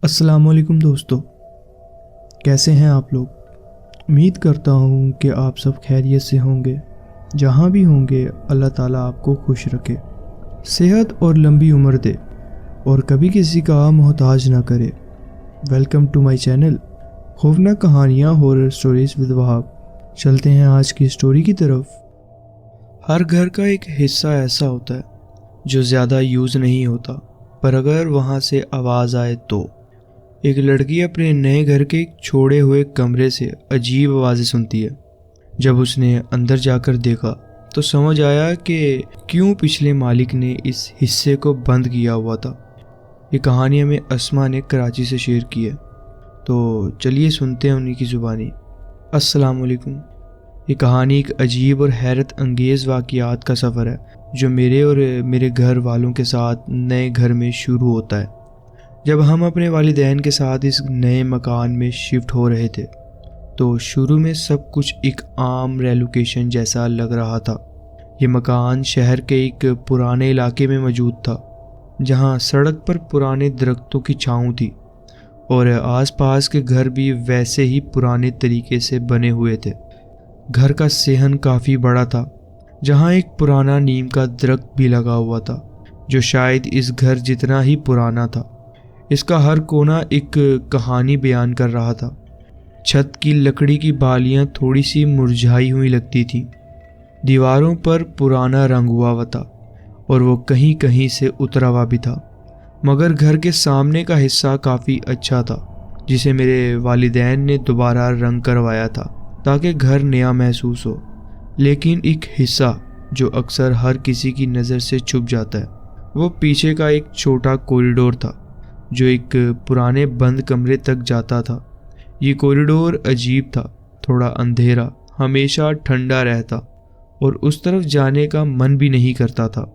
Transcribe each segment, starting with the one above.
السلام علیکم دوستو، کیسے ہیں آپ لوگ؟ امید کرتا ہوں کہ آپ سب خیریت سے ہوں گے۔ جہاں بھی ہوں گے اللہ تعالیٰ آپ کو خوش رکھے، صحت اور لمبی عمر دے، اور کبھی کسی کا محتاج نہ کرے۔ ویلکم ٹو مائی چینل خوفناک کہانیاں ہورر سٹوریز ود وہاب۔ چلتے ہیں آج کی سٹوری کی طرف۔ ہر گھر کا ایک حصہ ایسا ہوتا ہے جو زیادہ یوز نہیں ہوتا، پر اگر وہاں سے آواز آئے تو ایک لڑکی اپنے نئے گھر کے ایک چھوڑے ہوئے کمرے سے عجیب آوازیں سنتی ہے۔ جب اس نے اندر جا کر دیکھا تو سمجھ آیا کہ کیوں پچھلے مالک نے اس حصے کو بند کیا ہوا تھا۔ یہ کہانی ہمیں اسما نے کراچی سے شیئر کی ہے، تو چلیے سنتے ہیں انہی کی زبانی۔ السلام علیکم۔ یہ کہانی ایک عجیب اور حیرت انگیز واقعات کا سفر ہے جو میرے اور میرے گھر والوں کے ساتھ نئے گھر میں شروع ہوتا ہے۔ جب ہم اپنے والدین کے ساتھ اس نئے مکان میں شفٹ ہو رہے تھے تو شروع میں سب کچھ ایک عام ریلوکیشن جیسا لگ رہا تھا۔ یہ مکان شہر کے ایک پرانے علاقے میں موجود تھا جہاں سڑک پر پرانے درختوں کی چھاؤں تھی، اور آس پاس کے گھر بھی ویسے ہی پرانے طریقے سے بنے ہوئے تھے۔ گھر کا صحن کافی بڑا تھا، جہاں ایک پرانا نیم کا درخت بھی لگا ہوا تھا جو شاید اس گھر جتنا ہی پرانا تھا۔ اس کا ہر کونا ایک کہانی بیان کر رہا تھا۔ چھت کی لکڑی کی بالیاں تھوڑی سی مرجھائی ہوئی لگتی تھیں، دیواروں پر پرانا رنگ ہوا ہوا تھا اور وہ کہیں کہیں سے اترا ہوا بھی تھا، مگر گھر کے سامنے کا حصہ کافی اچھا تھا جسے میرے والدین نے دوبارہ رنگ کروایا تھا تاکہ گھر نیا محسوس ہو۔ لیکن ایک حصہ جو اکثر ہر کسی کی نظر سے چھپ جاتا ہے، وہ پیچھے کا ایک چھوٹا کوریڈور تھا جو ایک پرانے بند کمرے تک جاتا تھا۔ یہ کوریڈور عجیب تھا، تھوڑا اندھیرا، ہمیشہ ٹھنڈا رہتا اور اس طرف جانے کا من بھی نہیں کرتا تھا۔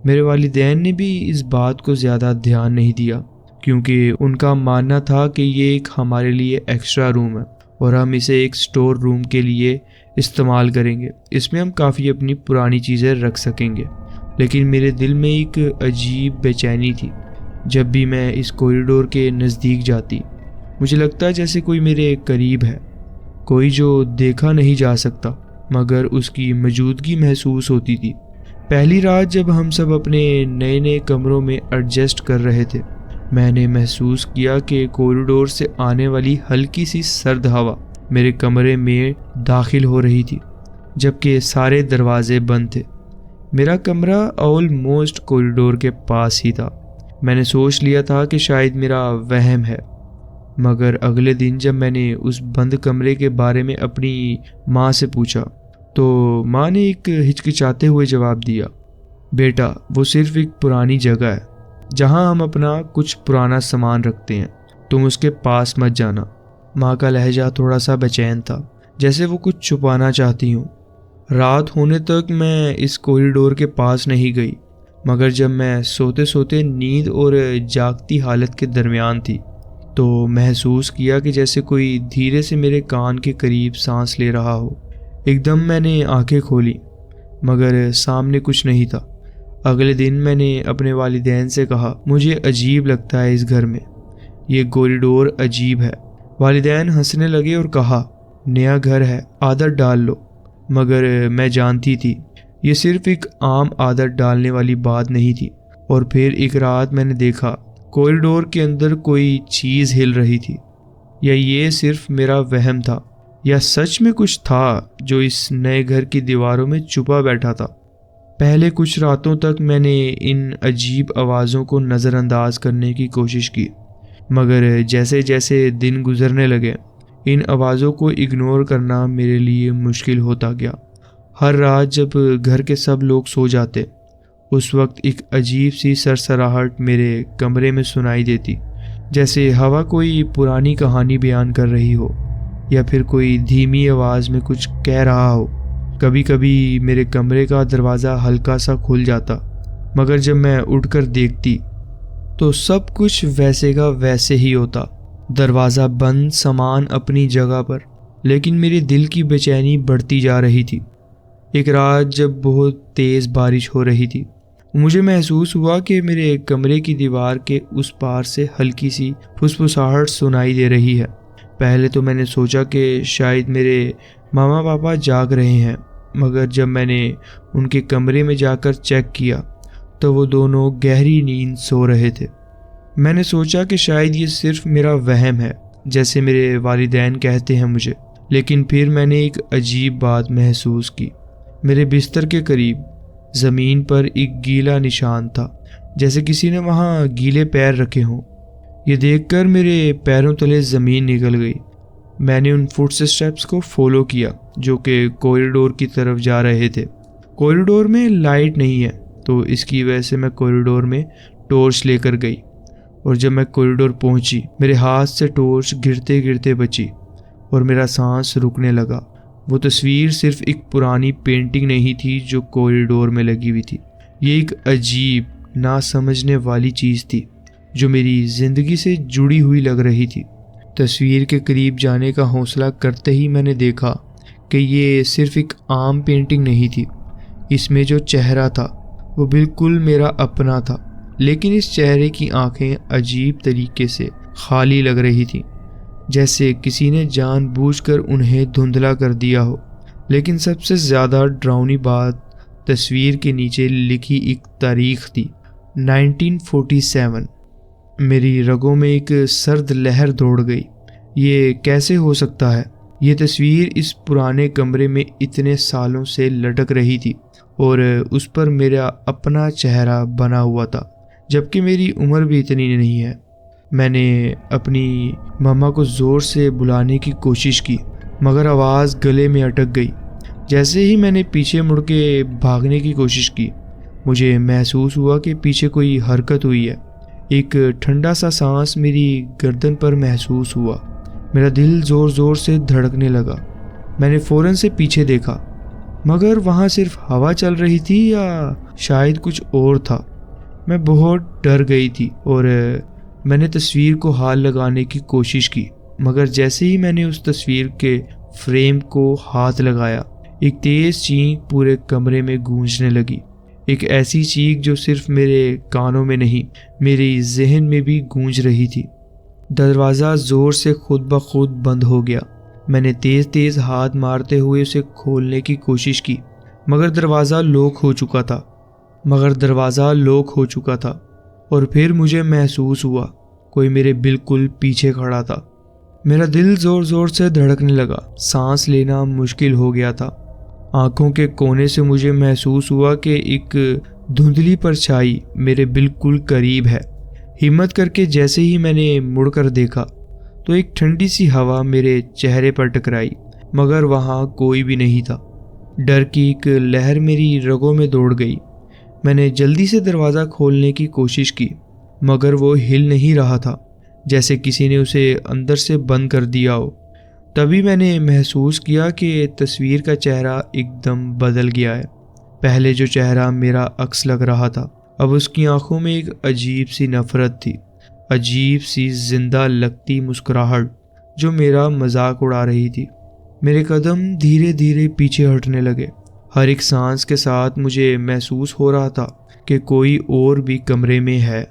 میرے والدین نے بھی اس بات کو زیادہ دھیان نہیں دیا کیونکہ ان کا ماننا تھا کہ یہ ایک ہمارے لیے ایکسٹرا روم ہے اور ہم اسے ایک سٹور روم کے لیے استعمال کریں گے۔ اس میں ہم کافی اپنی پرانی چیزیں رکھ سکیں گے۔ لیکن میرے دل میں ایک عجیب بے چینی تھی۔ جب بھی میں اس کوریڈور کے نزدیک جاتی، مجھے لگتا جیسے کوئی میرے قریب ہے، کوئی جو دیکھا نہیں جا سکتا مگر اس کی موجودگی محسوس ہوتی تھی۔ پہلی رات جب ہم سب اپنے نئے کمروں میں ایڈجسٹ کر رہے تھے، میں نے محسوس کیا کہ کوریڈور سے آنے والی ہلکی سی سرد ہوا میرے کمرے میں داخل ہو رہی تھی جبکہ سارے دروازے بند تھے۔ میرا کمرہ آلموسٹ کوریڈور کے پاس ہی تھا۔ میں نے سوچ لیا تھا کہ شاید میرا وہم ہے، مگر اگلے دن جب میں نے اس بند کمرے کے بارے میں اپنی ماں سے پوچھا تو ماں نے ایک ہچکچاتے ہوئے جواب دیا، بیٹا وہ صرف ایک پرانی جگہ ہے جہاں ہم اپنا کچھ پرانا سامان رکھتے ہیں، تم اس کے پاس مت جانا۔ ماں کا لہجہ تھوڑا سا بے چین تھا، جیسے وہ کچھ چھپانا چاہتی ہوں۔ رات ہونے تک میں اس کوریڈور کے پاس نہیں گئی، مگر جب میں سوتے سوتے نیند اور جاگتی حالت کے درمیان تھی تو محسوس کیا کہ جیسے کوئی دھیرے سے میرے کان کے قریب سانس لے رہا ہو۔ ایک دم میں نے آنکھیں کھولی مگر سامنے کچھ نہیں تھا۔ اگلے دن میں نے اپنے والدین سے کہا، مجھے عجیب لگتا ہے اس گھر میں، یہ کوریڈور عجیب ہے۔ والدین ہنسنے لگے اور کہا، نیا گھر ہے، عادت ڈال لو۔ مگر میں جانتی تھی یہ صرف ایک عام عادت ڈالنے والی بات نہیں تھی۔ اور پھر ایک رات میں نے دیکھا کوریڈور کے اندر کوئی چیز ہل رہی تھی۔ یا یہ صرف میرا وہم تھا یا سچ میں کچھ تھا جو اس نئے گھر کی دیواروں میں چھپا بیٹھا تھا۔ پہلے کچھ راتوں تک میں نے ان عجیب آوازوں کو نظر انداز کرنے کی کوشش کی، مگر جیسے جیسے دن گزرنے لگے ان آوازوں کو اگنور کرنا میرے لیے مشکل ہوتا گیا۔ ہر رات جب گھر کے سب لوگ سو جاتے، اس وقت ایک عجیب سی سرسراہٹ میرے کمرے میں سنائی دیتی، جیسے ہوا کوئی پرانی کہانی بیان کر رہی ہو یا پھر کوئی دھیمی آواز میں کچھ کہہ رہا ہو۔ کبھی کبھی میرے کمرے کا دروازہ ہلکا سا کھل جاتا، مگر جب میں اٹھ کر دیکھتی تو سب کچھ ویسے کا ویسے ہی ہوتا، دروازہ بند، سامان اپنی جگہ پر، لیکن میرے دل کی بے چینی بڑھتی جا رہی تھی۔ ایک رات جب بہت تیز بارش ہو رہی تھی مجھے محسوس ہوا کہ میرے کمرے کی دیوار کے اس پار سے ہلکی سی پھسپھساہٹ سنائی دے رہی ہے۔ پہلے تو میں نے سوچا کہ شاید میرے ماما پاپا جاگ رہے ہیں، مگر جب میں نے ان کے کمرے میں جا کر چیک کیا تو وہ دونوں گہری نیند سو رہے تھے۔ میں نے سوچا کہ شاید یہ صرف میرا وہم ہے، جیسے میرے والدین کہتے ہیں مجھے، لیکن پھر میں نے ایک عجیب بات محسوس کی۔ میرے بستر کے قریب زمین پر ایک گیلا نشان تھا، جیسے کسی نے وہاں گیلے پیر رکھے ہوں۔ یہ دیکھ کر میرے پیروں تلے زمین نکل گئی۔ میں نے ان فٹ اسٹیپس کو فالو کیا جو کہ کوریڈور کی طرف جا رہے تھے۔ کوریڈور میں لائٹ نہیں ہے، تو اس کی وجہ سے میں کوریڈور میں ٹارچ لے کر گئی، اور جب میں کوریڈور پہنچی میرے ہاتھ سے ٹارچ گرتے گرتے بچی اور میرا سانس رکنے لگا۔ وہ تصویر صرف ایک پرانی پینٹنگ نہیں تھی جو کوریڈور میں لگی ہوئی تھی، یہ ایک عجیب نہ سمجھنے والی چیز تھی جو میری زندگی سے جڑی ہوئی لگ رہی تھی۔ تصویر کے قریب جانے کا حوصلہ کرتے ہی میں نے دیکھا کہ یہ صرف ایک عام پینٹنگ نہیں تھی۔ اس میں جو چہرہ تھا وہ بالکل میرا اپنا تھا، لیکن اس چہرے کی آنکھیں عجیب طریقے سے خالی لگ رہی تھیں، جیسے کسی نے جان بوجھ کر انہیں دھندلا کر دیا ہو۔ لیکن سب سے زیادہ ڈراؤنی بات تصویر کے نیچے لکھی ایک تاریخ تھی، 1947۔ میری رگوں میں ایک سرد لہر دوڑ گئی۔ یہ کیسے ہو سکتا ہے؟ یہ تصویر اس پرانے کمرے میں اتنے سالوں سے لٹک رہی تھی اور اس پر میرا اپنا چہرہ بنا ہوا تھا، جبکہ میری عمر بھی اتنی نہیں ہے۔ میں نے اپنی ماما کو زور سے بلانے کی کوشش کی، مگر آواز گلے میں اٹک گئی۔ جیسے ہی میں نے پیچھے مڑ کے بھاگنے کی کوشش کی، مجھے محسوس ہوا کہ پیچھے کوئی حرکت ہوئی ہے۔ ایک ٹھنڈا سا سانس میری گردن پر محسوس ہوا۔ میرا دل زور زور سے دھڑکنے لگا۔ میں نے فوراً سے پیچھے دیکھا، مگر وہاں صرف ہوا چل رہی تھی یا شاید کچھ اور تھا۔ میں بہت ڈر گئی تھی اور میں نے تصویر کو ہاتھ لگانے کی کوشش کی، مگر جیسے ہی میں نے اس تصویر کے فریم کو ہاتھ لگایا، ایک تیز چیخ پورے کمرے میں گونجنے لگی۔ ایک ایسی چیخ جو صرف میرے کانوں میں نہیں، میری ذہن میں بھی گونج رہی تھی۔ دروازہ زور سے خود بخود بند ہو گیا۔ میں نے تیز تیز ہاتھ مارتے ہوئے اسے کھولنے کی کوشش کی، مگر دروازہ لاک ہو چکا تھا۔ اور پھر مجھے محسوس ہوا کوئی میرے بالکل پیچھے کھڑا تھا۔ میرا دل زور زور سے دھڑکنے لگا، سانس لینا مشکل ہو گیا تھا۔ آنکھوں کے کونے سے مجھے محسوس ہوا کہ ایک دھندلی پرچھائی میرے بالکل قریب ہے۔ ہمت کر کے جیسے ہی میں نے مڑ کر دیکھا تو ایک ٹھنڈی سی ہوا میرے چہرے پر ٹکرائی، مگر وہاں کوئی بھی نہیں تھا۔ ڈر کی ایک لہر میری رگوں میں دوڑ گئی۔ میں نے جلدی سے دروازہ کھولنے کی کوشش کی، مگر وہ ہل نہیں رہا تھا، جیسے کسی نے اسے اندر سے بند کر دیا ہو۔ تبھی میں نے محسوس کیا کہ تصویر کا چہرہ ایک دم بدل گیا ہے۔ پہلے جو چہرہ میرا عکس لگ رہا تھا، اب اس کی آنکھوں میں ایک عجیب سی نفرت تھی، عجیب سی زندہ لگتی مسکراہٹ جو میرا مذاق اڑا رہی تھی۔ میرے قدم دھیرے دھیرے پیچھے ہٹنے لگے۔ ہر ایک سانس کے ساتھ مجھے محسوس ہو رہا تھا کہ کوئی اور بھی کمرے میں ہے۔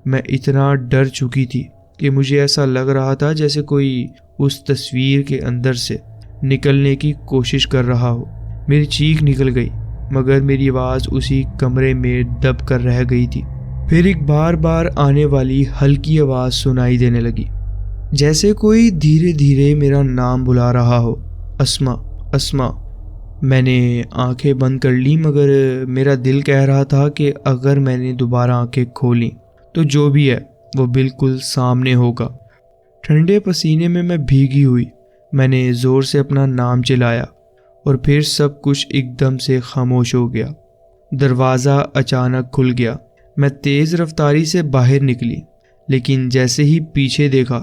میں اتنا ڈر چکی تھی کہ مجھے ایسا لگ رہا تھا جیسے کوئی اس تصویر کے اندر سے نکلنے کی کوشش کر رہا ہو۔ میری چیخ نکل گئی، مگر میری آواز اسی کمرے میں دب کر رہ گئی تھی۔ پھر ایک بار بار آنے والی ہلکی آواز سنائی دینے لگی، جیسے کوئی دھیرے دھیرے میرا نام بلا رہا ہو، اسما، اسما۔ میں نے آنکھیں بند کر لی، مگر میرا دل کہہ رہا تھا کہ اگر میں نے دوبارہ آنکھیں کھولیں تو جو بھی ہے وہ بالکل سامنے ہوگا۔ ٹھنڈے پسینے میں بھیگی ہوئی میں نے زور سے اپنا نام چلایا، اور پھر سب کچھ ایک دم سے خاموش ہو گیا۔ دروازہ اچانک کھل گیا۔ میں تیز رفتاری سے باہر نکلی، لیکن جیسے ہی پیچھے دیکھا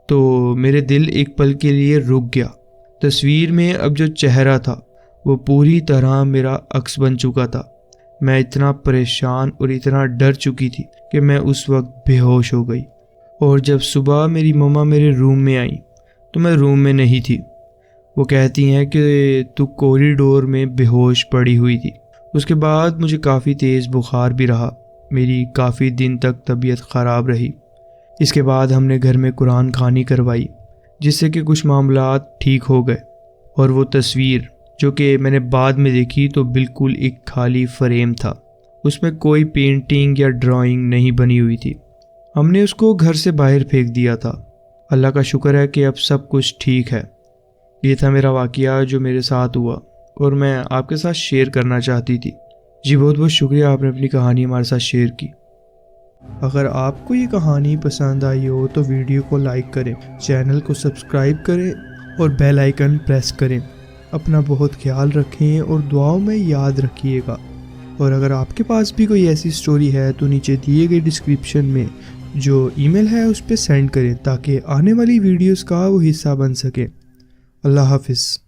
تو میرے دل ایک پل کے لیے رک گیا۔ تصویر میں اب جو چہرہ تھا وہ پوری طرح میرا عکس بن چکا تھا۔ میں اتنا پریشان اور اتنا ڈر چکی تھی کہ میں اس وقت بے ہوش ہو گئی۔ اور جب صبح میری مما میرے روم میں آئیں تو میں روم میں نہیں تھی۔ وہ کہتی ہیں کہ تو کوریڈور میں بے ہوش پڑی ہوئی تھی اس کے بعد مجھے کافی تیز بخار بھی رہا، میری کافی دن تک طبیعت خراب رہی۔ اس کے بعد ہم نے گھر میں قرآن خوانی کروائی، جس سے کہ کچھ معاملات ٹھیک ہو گئے۔ اور وہ تصویر جو کہ میں نے بعد میں دیکھی تو بالکل ایک خالی فریم تھا، اس میں کوئی پینٹنگ یا ڈرائنگ نہیں بنی ہوئی تھی۔ ہم نے اس کو گھر سے باہر پھینک دیا تھا۔ اللہ کا شکر ہے کہ اب سب کچھ ٹھیک ہے۔ یہ تھا میرا واقعہ جو میرے ساتھ ہوا اور میں آپ کے ساتھ شیئر کرنا چاہتی تھی۔ جی بہت بہت شکریہ، آپ نے اپنی کہانی ہمارے ساتھ شیئر کی۔ اگر آپ کو یہ کہانی پسند آئی ہو تو ویڈیو کو لائک کریں، چینل کو سبسکرائب کریں اور بیل آئیکن پریس کریں۔ اپنا بہت خیال رکھیں اور دعاؤں میں یاد رکھیے گا۔ اور اگر آپ کے پاس بھی کوئی ایسی سٹوری ہے تو نیچے دیے گئے ڈسکرپشن میں جو ای میل ہے اس پہ سینڈ کریں تاکہ آنے والی ویڈیوز کا وہ حصہ بن سکے۔ اللہ حافظ۔